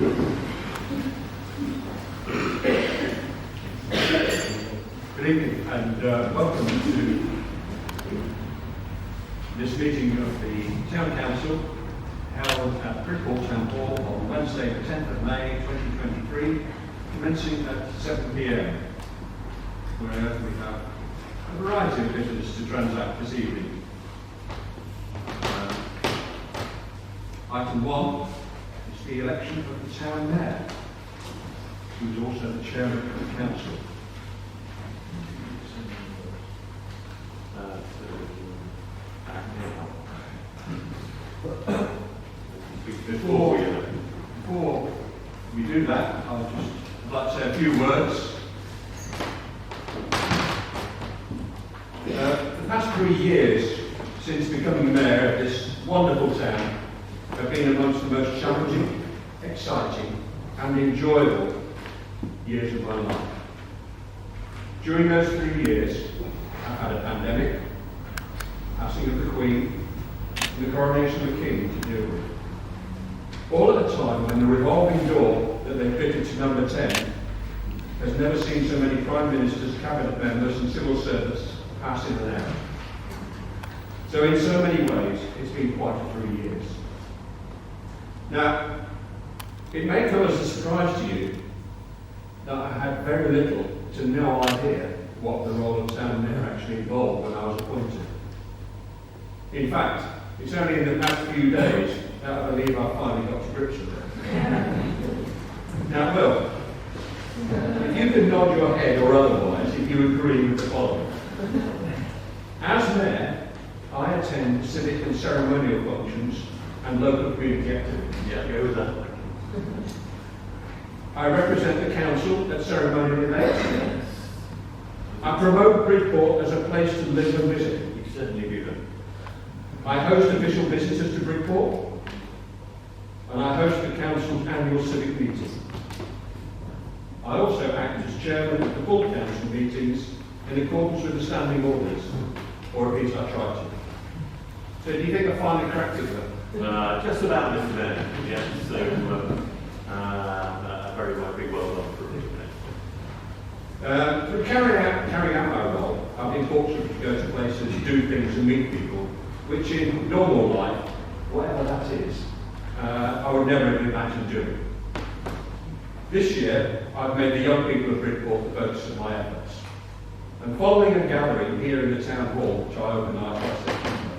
Good evening and welcome to this meeting of the Town Council held at Bridport Town Hall on Wednesday the 10th of May 2023, commencing at 7 p.m, where we have a variety of business to transact this evening. Item 1 is the election of the Town Mayor, who is also the Chairman of the Council. Before we do that, I'd like to say a few words. The past 3 years since becoming mayor of this wonderful town have been amongst the most challenging, exciting and enjoyable years of my life. During those 3 years, I've had a pandemic, passing of the Queen, and the coronation of the King to deal with. All at a time when the revolving door that they fitted to number 10 has never seen so many Prime Ministers, Cabinet members and civil servants pass in and out. So in so many ways, it's been quite a 3 years. Now, it may come as a surprise to you that I had very little to no idea what the role of Town Mayor actually involved when I was appointed. In fact, it's only in the past few days that I believe I finally got to grips with it. Now, Will, if you can nod your head or otherwise if you agree with the following. As Mayor, I attend civic and ceremonial functions and local community activities. Yeah, go with that. I represent the council at ceremonial events. I promote Bridport as a place to live and visit. You certainly do that. I host official visitors to Bridport, and I host the council's annual civic meeting. I also act as chairman of the full council meetings in accordance with the standing orders, or at least I try to. So do you think I finally cracked it though? Just about, Mr. Mayor. Yeah, so very big well done for Mr. Mayor. To carry out my role, I've been fortunate to go to places, do things and meet people, which in normal life, whatever that is, I would never have imagined doing. This year, I've made the young people of Bridport the focus of my efforts. And following a gathering here in the town hall, which I organised last September,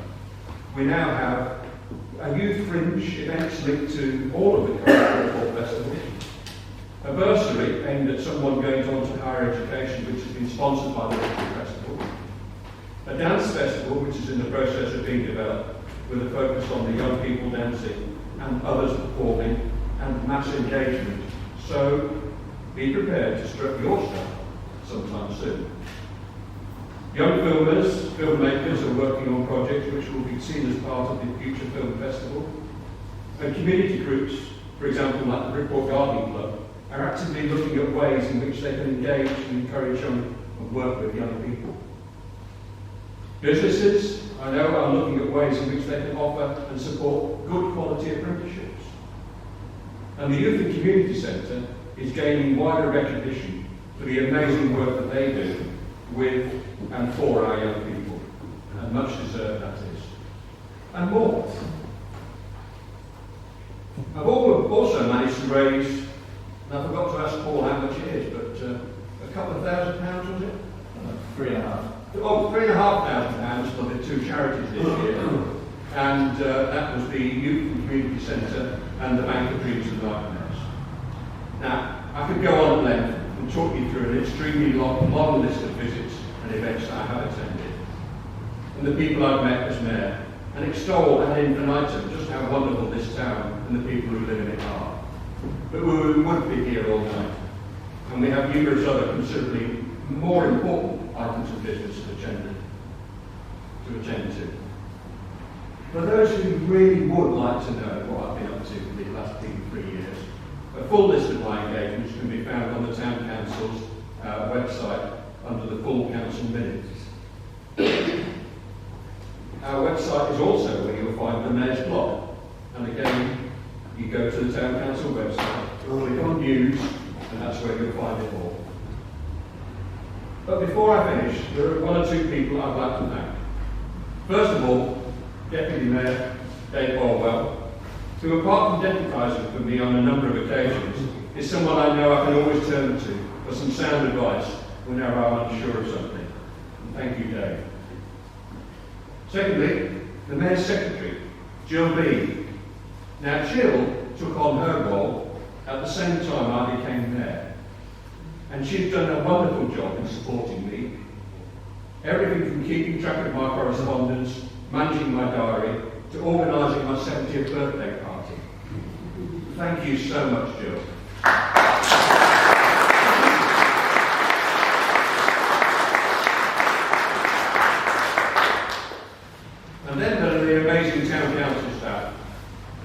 we now have a youth fringe events linked to all of the current Bridport festivals, a bursary aimed at someone going on to higher education, which has been sponsored by the Bridport Festival, a dance festival which is in the process of being developed with a focus on the young people dancing and others performing and mass engagement. So be prepared to strut your stuff sometime soon. Young filmmakers are working on projects which will be seen as part of the future film festival. And community groups, for example like the Bridport Gardening Club, are actively looking at ways in which they can engage and encourage and work with young people. Businesses, I know, are looking at ways in which they can offer and support good quality apprenticeships. And the Youth and Community Centre is gaining wider recognition for the amazing work that they do with and for our young people, and much deserved that is. And more. I've also managed to raise, and I forgot to ask Paul how much it is, but a couple of £1,000, was it? £3,500. Oh, £3,500 for the two charities this year. And that was the Youth and Community Centre and the Bank of Dreams and Nightmares. Now, I could go on at length and talk you through an extremely long list of visits and events that I have attended, and the people I've met as mayor, and extol ad infinitum just how wonderful this town and the people who live in it are. But we wouldn't be here all night, and we have numerous other considerably more important items of business to attend to. For those who really would like to know what I've been up to for the last 3 years, a full list of my engagements can be found on the Town Council's website under the full council minutes. Our website is also where you'll find the Mayor's blog, and again, you go to the Town Council website, click on News, and that's where you'll find it all. But before I finish, there are one or two people I'd like to thank. First of all, Deputy Mayor Dave Orwell, who apart from deputising for me on a number of occasions, is someone I know I can always turn to for some sound advice whenever I'm unsure of something. And thank you, Dave. Secondly, the Mayor's Secretary, Jill B. Now, Jill took on her role at the same time I became Mayor, and she's done a wonderful job in supporting me. Everything from keeping track of my correspondence, managing my diary, to organising my 70th birthday party. Thank you so much, Jill. And then there are the amazing Town Council staff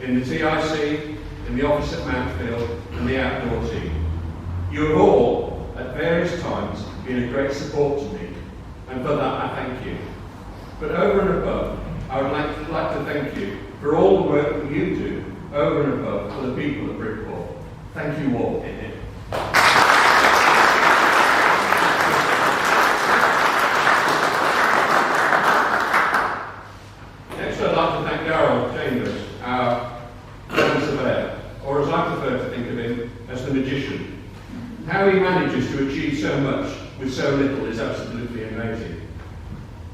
in the TIC, in the office at Mountfield, and the outdoor team. You have all, at various times, been a great support to me, and for that I thank you. But over and above, I would like to thank you for all the work that you do over and above for the people of Bridport. Thank you all. Next, I'd like to thank Darryl Chambers, our Grand Surveyor, or as I prefer to think of him, as the magician. How he manages to achieve so much with so little is absolutely amazing.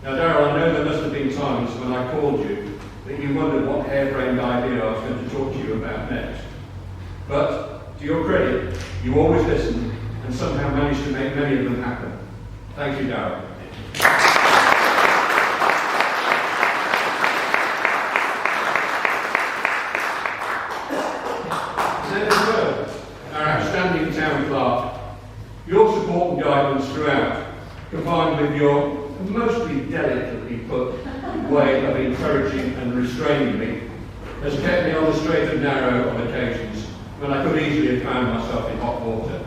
Now, Darryl, I know there must have been times when I called you that you wondered what harebrained idea I was going to talk to you about next. But, to your credit, you always listened and somehow managed to make many of them happen. Thank you, Darryl. Then as well, our outstanding town clerk, your support and guidance throughout, combined with your mostly delicately put way of encouraging and restraining me, has kept me on the straight and narrow on occasions when I could easily have found myself in hot water.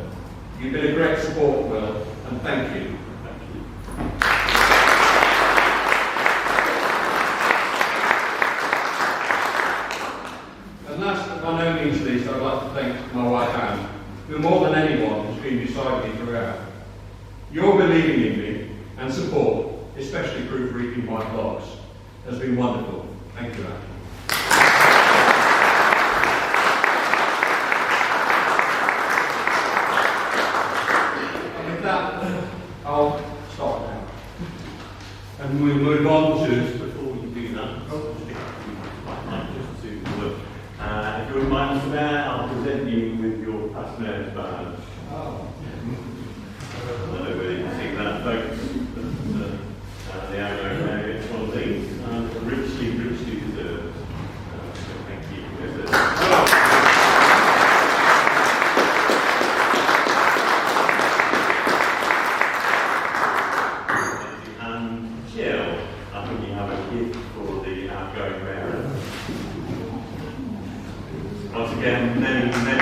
You've been a great support, Will, and thank you. And last but by no means least, I'd like to thank my wife Anne, who more than anyone has been beside me throughout. Your believing in me and support, especially proofreading my blogs, has been wonderful. Thank you, Anne. And with that, I'll stop now. And we'll move on to... Before we do that, just to look. If you wouldn't mind, Mr. Mayor, I'll present you with your past mayor's badge. Oh. I don't know whether you can see that, folks. But, the outgoing area, it's one of these, richly deserved. So thank you. And Jill, I think you have a gift for the outgoing mayor. Once again, many thanks.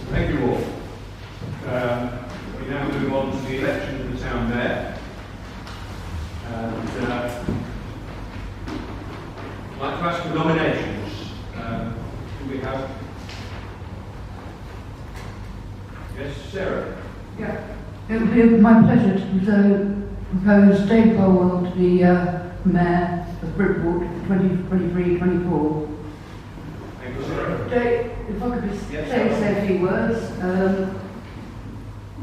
Thank you all. We now move on to the election of the town mayor. And I'd like to ask for nominations. Do we have? Yes, Sarah. Yeah, it would be my pleasure to propose Dave Colwell to be Mayor of Bridport 2023-24. Thank you, Sarah. Dave, if I could just Yes, say a few words.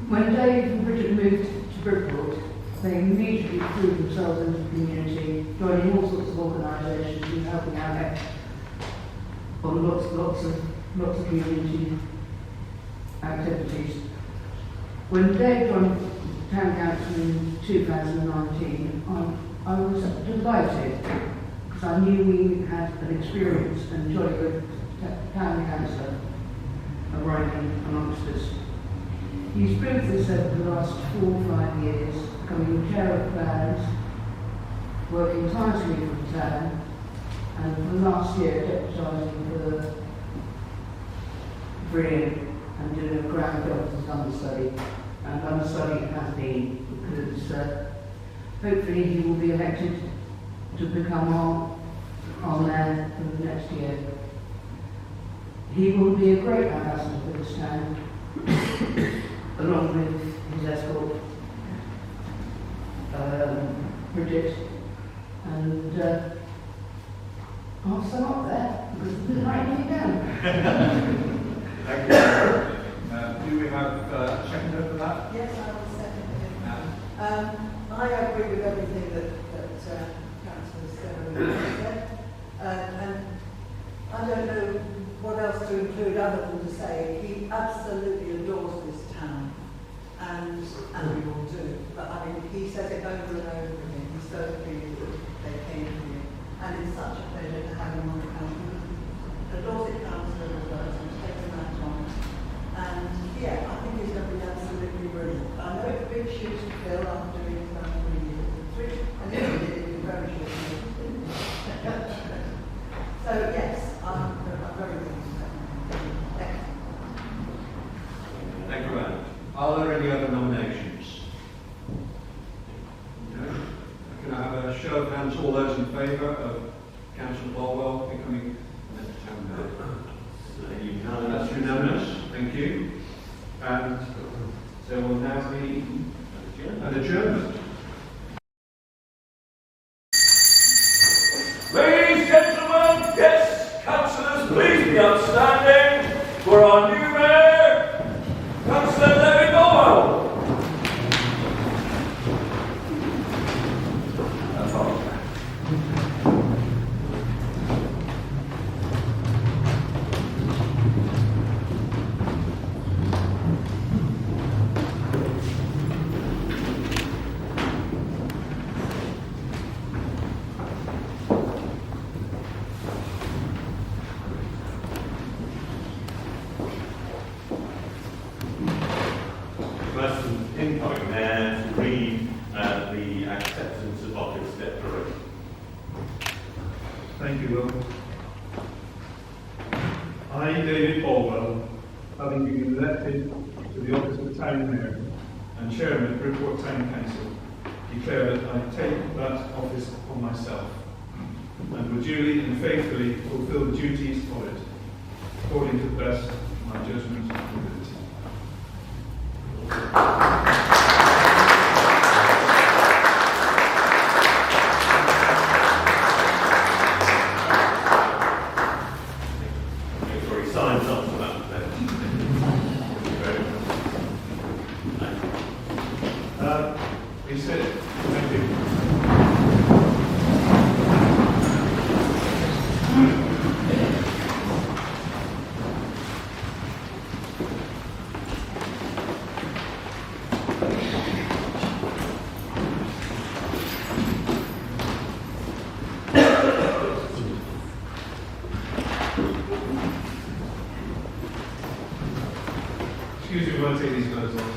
When Dave and Bridget moved to Bridport, they immediately proved themselves in the community, joining all sorts of organisations and helping out on lots of community activities. When Dave joined the Town Council in 2019, I was delighted because I knew we had an experienced and jolly good town councillor arriving amongst us. He's proved this over the last 4 or 5 years, becoming chair of plans, working tirelessly for the town, and for the last year deputising for the brilliant and doing a grand job as understudy. And understudy it has been, because hopefully he will be elected to become our mayor for the next year. He will be a great ambassador for this town, along with his escort, Bridget, and I'll sum up there, because it's been writing it down. Thank you. Do we have a seconder for that? Yes, I will second it. I agree with everything that Councillor Sarah said, and I don't know what else to include other than to say he absolutely adores this town, and we all do. But I mean, he says it over and over again. He's so pleased that they came here, and it's such a pleasure to have him on the council. The Dorset Council as well, so he's taken that on. And yeah, I think he's going to be absolutely brilliant. I know it's a big shoes to fill after doing it for 3 years. And he did it in very short years. So yes, I'm very pleased. Thank you, Anne. Are there any other nominations? No? Can I have a show of hands, all those in favour of Councillor Bolwell becoming next town mayor? That's unanimous. Thank you. And there will now be an adjournment. Ladies, gentlemen, guests, councillors, please be upstanding for our new mayor, Councillor David Orwell. That's all. Incoming there to read the acceptance of office declaration. Thank you, Will. I, David Bolwell, having been elected to the office of Town Mayor and Chairman of Bridport Town Council, declare that I take that office upon myself and will duly and faithfully fulfil the duties of it, according to the best of my judgment and ability. Make sure he signs up for that then. Please sit. Thank you. Excuse me, we'll take these guys off.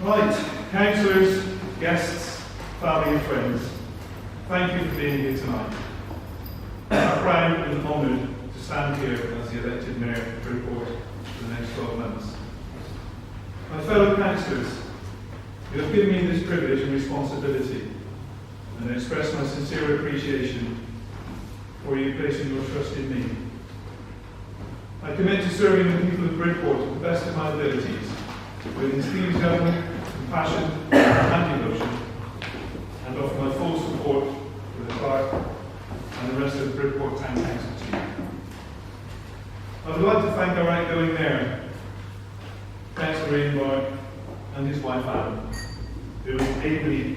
Right, councillors, guests, family and friends, thank you for being here tonight. I'm proud and honoured to stand here as the elected Mayor of Bridport for the next 12 months. My fellow councillors, you have given me this privilege and responsibility, and I express my sincere appreciation for you placing your trust in me. I commit to serving the people of Bridport to the best of my abilities, with enthusiasm, compassion and devotion, and offer my full support for the clerk and the rest of the Bridport Town Council team. I would like to thank our outgoing Mayor, Councillor Ian, and his wife Anne, who has ably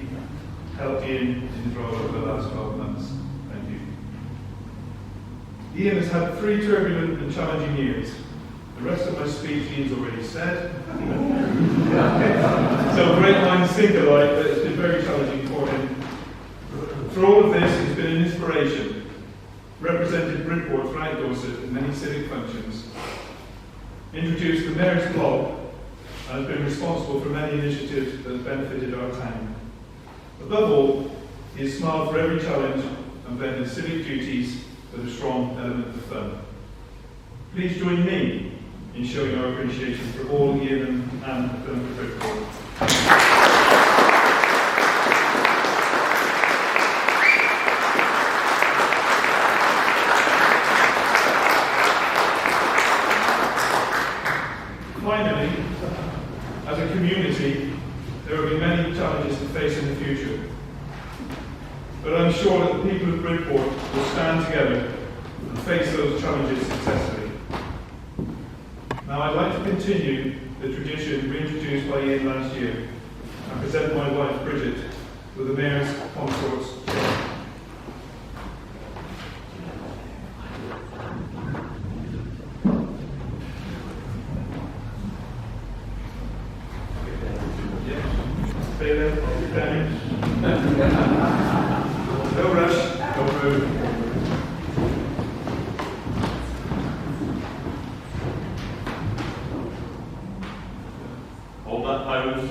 helped Ian in his role over the last 12 months. Thank you. Ian has had 3 turbulent and challenging years. The rest of my speech Ian's already said. So great minds think alike, but it's been very challenging for him. For all of this, he's been an inspiration, represented Bridport throughout Dorset in many civic functions, introduced the Mayor's Blog and has been responsible for many initiatives that have benefited our town. Above all, he has smiled for every challenge and blended civic duties with a strong element of fun. Please join me in showing our appreciation for all given and done for Bridport. Finally, as a community, there will be many challenges to face in the future. But I'm sure that the people of Bridport will stand together and face those challenges successfully. Now I'd like to continue the tradition reintroduced by Ian last year and present my wife Bridget with the Mayor's Consort's chair. Stay there, keep down. No rush, don't move. Hold that pose.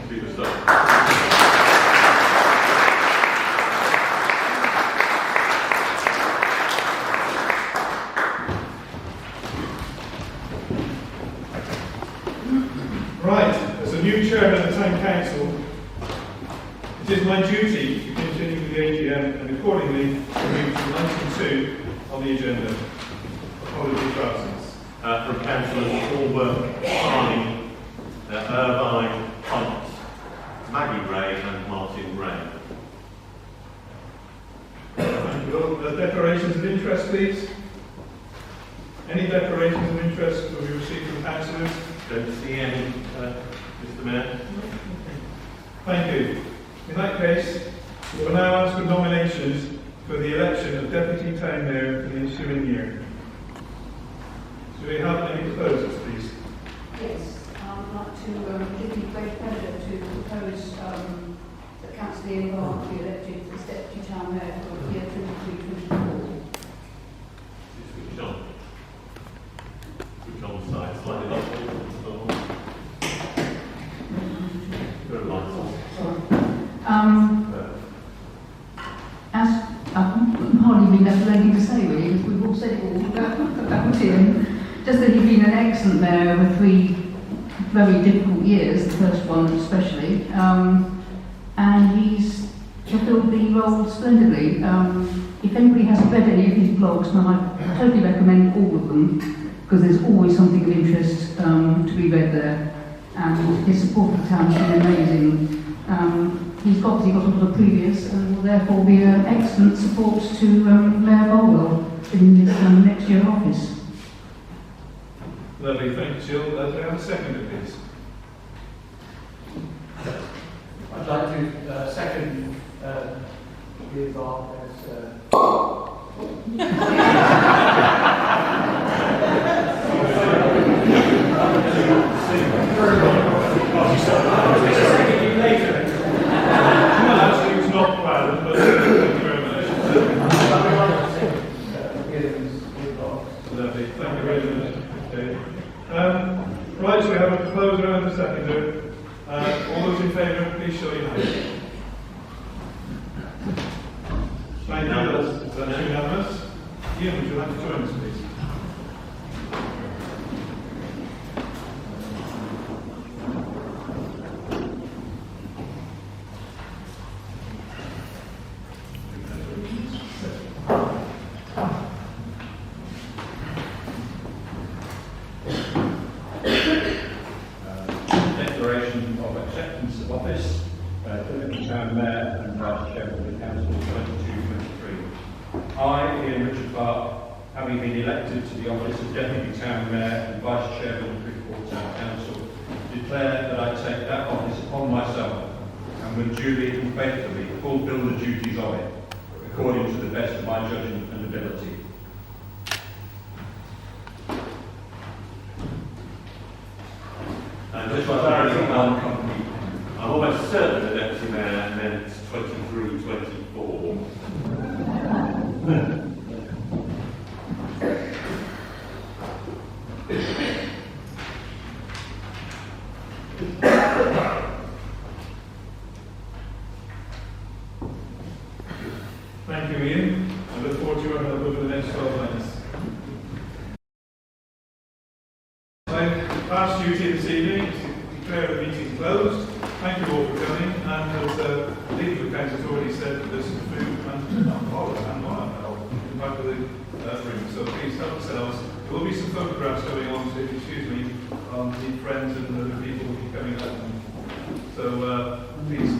Super stuff. Right, as a new chairman of the Town Council, it is my duty to continue with the AGM and accordingly move to item 2 on the agenda. Apologies for absence. From councillors Allworth, Farney, Irvine, Hunt, Maggie Ray and Martin Ray. Thank you all. Declarations of interest, please. Any declarations of interest will be received from councillors? Don't see any, Mr Mayor. Thank you. In that case, we will now ask for nominations for the election of Deputy Town Mayor for the ensuing year. Do we have any proposals, please? Yes, I'd like to give you great pleasure to propose that Councillor Ian Clark be elected as Deputy Town Mayor for the year 2023-24. Switch on. Switch on the side, slightly up. Very light. As I've hardly been left with anything to say really, because we've all said it all about him. Just that he's been an excellent mayor over 3 very difficult years, the first one especially, and he's fulfilled the role splendidly. If anybody hasn't read any of his blogs, and I totally recommend all of them, because there's always something of interest to be read there, and his support for the town has been amazing. He's obviously got a lot of previous and will therefore be an excellent support to Mayor Bolwell in his next year office. Lovely, thank you, Jill. Do we have a seconder, please? I'd like to second the involved as Well, actually, it's not planned, but thank you very much. Lovely, thank you very much. Okay. Right, so we have a proposer and a seconder. All those in favour, please show your hands. Thank you, that's unanimous. Ian, would you like to join us, please? Declaration of acceptance of office, Deputy Town Mayor and Vice Chairman of the Council 22-23. I, Ian Richard Clark, having been elected to the office of Deputy Town Mayor and Vice Chairman of Bridport Town Council, declare that I take that office upon myself and will duly and faithfully fulfil the duties of it, according to the best of my judgment and ability. And just for clarity, I'm almost certain the Deputy Mayor meant 23 to 24. Thank you, Ian. I look forward to your help over the next 12 months. My last duty this evening is to declare the meeting closed. Thank you all for coming, and as the leader of the council has already said, there's some food and alcohol and wine in the back of the room, so please help yourselves. There will be some photographs going on, so if you excuse me, the friends and other people will be coming up. So please